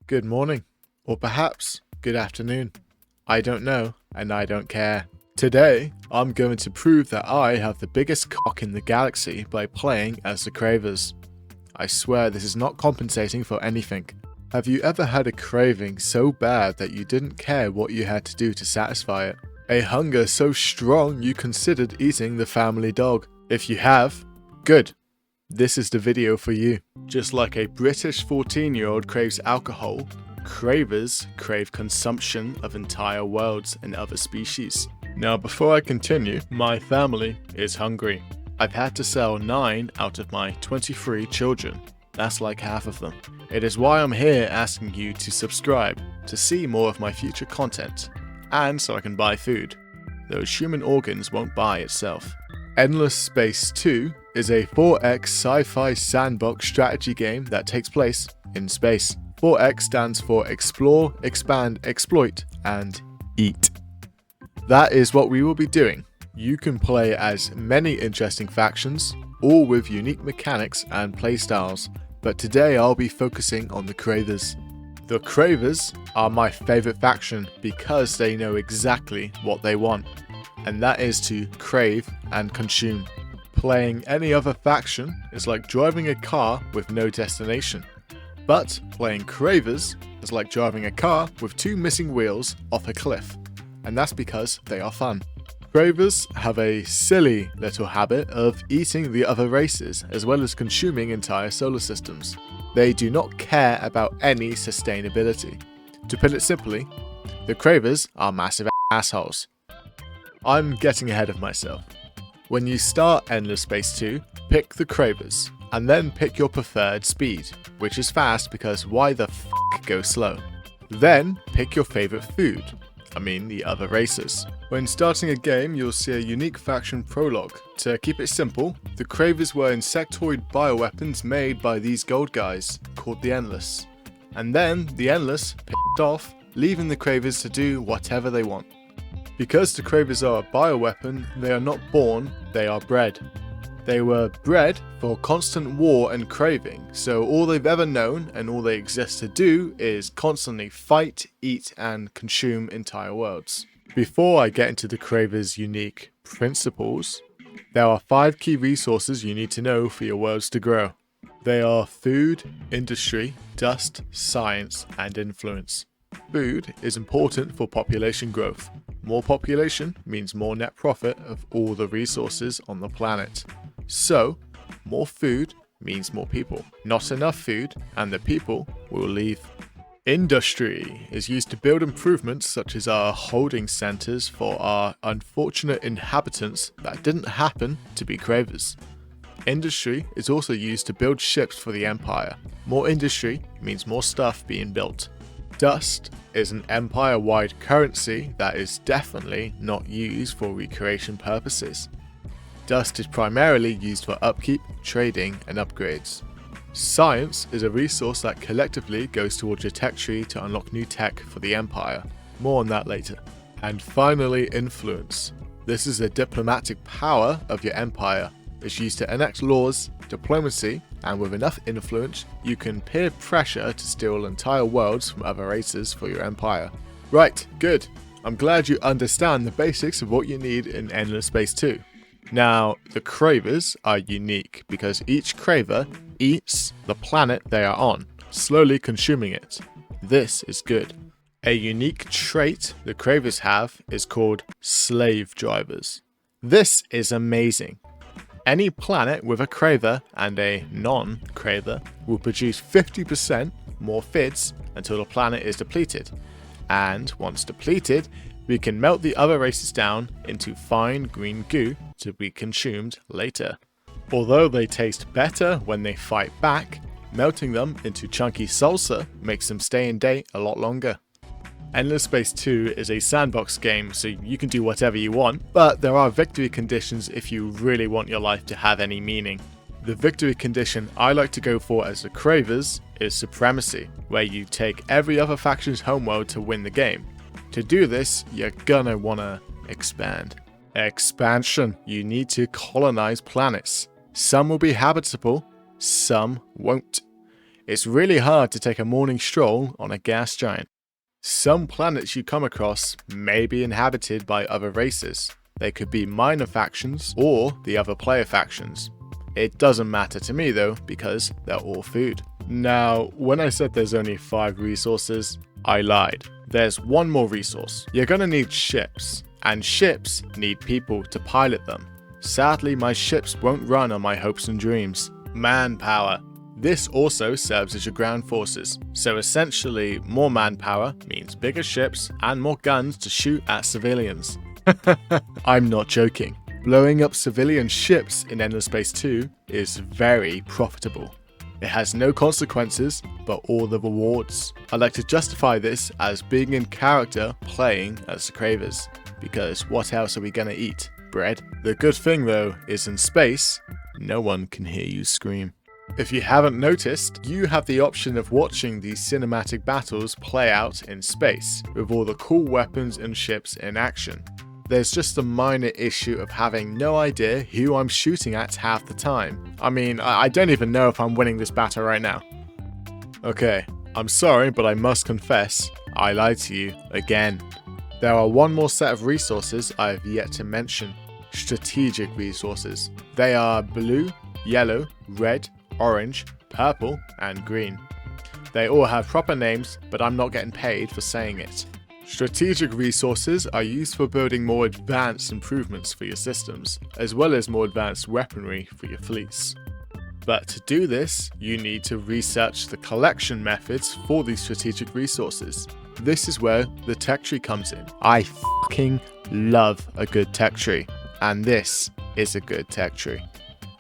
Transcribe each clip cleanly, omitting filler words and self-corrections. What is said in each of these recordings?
good morning, or perhaps good afternoon. I don't know, and I don't care. Today, I'm going to prove that I have the biggest cock in the galaxy by playing as the Cravers. I swear this is not compensating for anything. Have you ever had a craving so bad that you didn't care what you had to do to satisfy it? A hunger so strong you considered eating the family dog? If you have, good. This is the video for you. Just like a British 14-year-old craves alcohol, Cravers crave consumption of entire worlds and other species. Now before I continue, my family is hungry. I've had to sell 9 out of my 23 children. That's like half of them. It is why I'm here asking you to subscribe to see more of my future content, and so I can buy food. Those human organs won't buy itself. Endless Space 2 is a 4X sci-fi sandbox strategy game that takes place in space. 4X stands for Explore, Expand, Exploit, and Eat. That is what we will be doing. You can play as many interesting factions, all with unique mechanics and playstyles, but today I'll be focusing on the Cravers. The Cravers are my favorite faction because they know exactly what they want, and that is to crave and consume. Playing any other faction is like driving a car with no destination, but playing Cravers is like driving a car with 2 missing wheels off a cliff, and that's because they are fun. Cravers have a silly little habit of eating the other races as well as consuming entire solar systems. They do not care about any sustainability. To put it simply, the Cravers are massive assholes. I'm getting ahead of myself. When you start Endless Space 2, pick the Cravers, and then pick your preferred speed, which is fast because why the f*** go slow? Then pick your favorite food, the other races. When starting a game, you'll see a unique faction prologue. To keep it simple, the Cravers were insectoid bioweapons made by these gold guys, called the Endless. And then the Endless picked off, leaving the Cravers to do whatever they want. Because the Cravers are a bioweapon, they are not born, they are bred. They were bred for constant war and craving, so all they've ever known and all they exist to do is constantly fight, eat, and consume entire worlds. Before I get into the Cravers' unique principles, there are 5 key resources you need to know for your worlds to grow. They are food, industry, dust, science, and influence. Food is important for population growth. More population means more net profit of all the resources on the planet. So, more food means more people. Not enough food, and the people will leave. Industry is used to build improvements such as our holding centers for our unfortunate inhabitants that didn't happen to be Cravers. Industry is also used to build ships for the Empire. More industry means more stuff being built. Dust is an empire-wide currency that is definitely not used for recreation purposes. Dust is primarily used for upkeep, trading, and upgrades. Science is a resource that collectively goes towards your tech tree to unlock new tech for the Empire. More on that later. And finally, influence. This is the diplomatic power of your Empire. It's used to enact laws, diplomacy, and with enough influence, you can peer pressure to steal entire worlds from other races for your empire. Right, good. I'm glad you understand the basics of what you need in Endless Space 2. Now, the Cravers are unique because each Craver eats the planet they are on, slowly consuming it. This is good. A unique trait the Cravers have is called slave drivers. This is amazing. Any planet with a Craver and a non-Craver will produce 50% more FIDs until the planet is depleted. And once depleted, we can melt the other races down into fine green goo to be consumed later. Although they taste better when they fight back, melting them into chunky salsa makes them stay in date a lot longer. Endless Space 2 is a sandbox game, so you can do whatever you want, but there are victory conditions if you really want your life to have any meaning. The victory condition I like to go for as the Cravers is Supremacy, where you take every other faction's homeworld to win the game. To do this, you're gonna wanna expand. Expansion. You need to colonize planets. Some will be habitable, some won't. It's really hard to take a morning stroll on a gas giant. Some planets you come across may be inhabited by other races. They could be minor factions or the other player factions. It doesn't matter to me though, because they're all food. Now, when I said there's only 5 resources, I lied. There's one more resource. You're gonna need ships, and ships need people to pilot them. Sadly, my ships won't run on my hopes and dreams. Manpower. This also serves as your ground forces, so essentially more manpower means bigger ships and more guns to shoot at civilians. I'm not joking. Blowing up civilian ships in Endless Space 2 is very profitable. It has no consequences, but all the rewards. I like to justify this as being in character playing as the Cravers, because what else are we gonna eat? Bread? The good thing though is in space, no one can hear you scream. If you haven't noticed, you have the option of watching these cinematic battles play out in space, with all the cool weapons and ships in action. There's just a minor issue of having no idea who I'm shooting at half the time. I mean, I don't even know if I'm winning this battle right now. Okay, I'm sorry, but I must confess, I lied to you again. There are one more set of resources I have yet to mention. Strategic resources. They are blue, yellow, red, orange, purple, and green. They all have proper names, but I'm not getting paid for saying it. Strategic resources are used for building more advanced improvements for your systems, as well as more advanced weaponry for your fleets. But to do this, you need to research the collection methods for these strategic resources. This is where the tech tree comes in. I fucking love a good tech tree, and this is a good tech tree.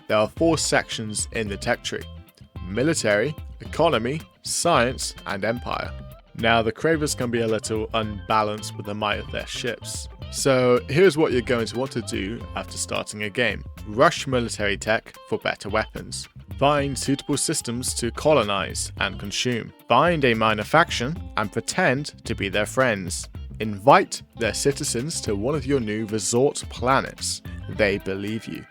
There are 4 sections in the tech tree: military, economy, science, and empire. Now the Cravers can be a little unbalanced with the might of their ships. So here's what you're going to want to do after starting a game. Rush military tech for better weapons. Find suitable systems to colonize and consume. Find a minor faction and pretend to be their friends. Invite their citizens to one of your new resort planets. They believe you.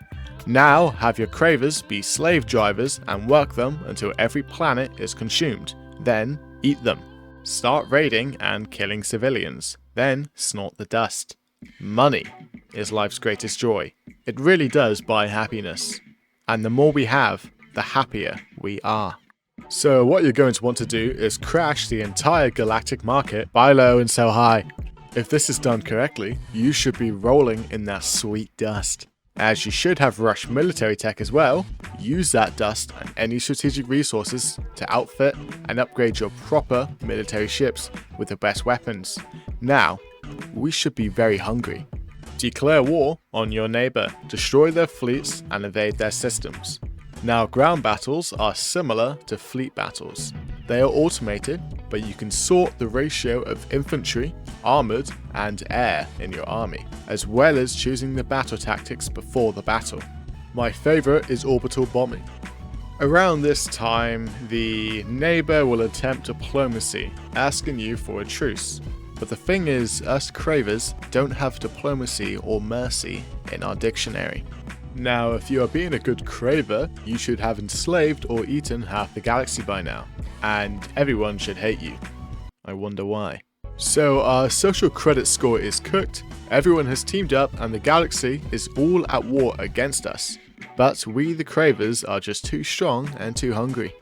Now have your Cravers be slave drivers and work them until every planet is consumed. Then eat them. Start raiding and killing civilians. Then snort the dust. Money is life's greatest joy. It really does buy happiness. And the more we have, the happier we are. So what you're going to want to do is crash the entire galactic market, buy low and sell high. If this is done correctly, you should be rolling in that sweet dust. As you should have rush military tech as well, use that dust and any strategic resources to outfit and upgrade your proper military ships with the best weapons. Now, we should be very hungry. Declare war on your neighbor, destroy their fleets and invade their systems. Now, ground battles are similar to fleet battles. They are automated, but you can sort the ratio of infantry, armored, and air in your army, as well as choosing the battle tactics before the battle. My favorite is orbital bombing. Around this time, the neighbor will attempt diplomacy, asking you for a truce. But the thing is, us Cravers don't have diplomacy or mercy in our dictionary. Now, if you are being a good Craver, you should have enslaved or eaten half the galaxy by now, and everyone should hate you. I wonder why. So our social credit score is cooked, everyone has teamed up and the galaxy is all at war against us. But we the Cravers are just too strong and too hungry.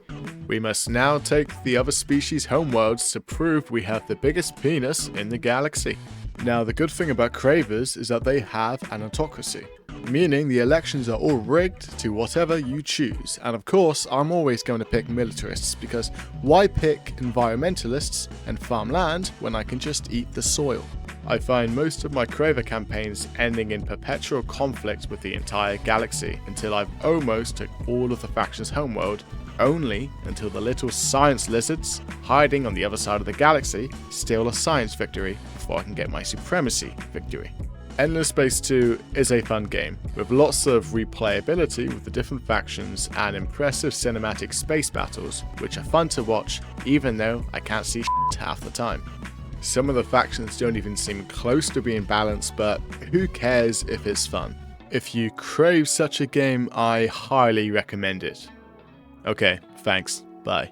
We must now take the other species' homeworlds to prove we have the biggest penis in the galaxy. Now the good thing about Cravers is that they have an autocracy, meaning the elections are all rigged to whatever you choose. And of course, I'm always going to pick militarists, because why pick environmentalists and farm land when I can just eat the soil? I find most of my Craver campaigns ending in perpetual conflict with the entire galaxy until I've almost took all of the factions' homeworld, only until the little science lizards hiding on the other side of the galaxy steal a science victory before I can get my supremacy victory. Endless Space 2 is a fun game, with lots of replayability with the different factions and impressive cinematic space battles, which are fun to watch even though I can't see shit half the time. Some of the factions don't even seem close to being balanced, but who cares if it's fun? If you crave such a game, I highly recommend it. Okay, thanks, bye.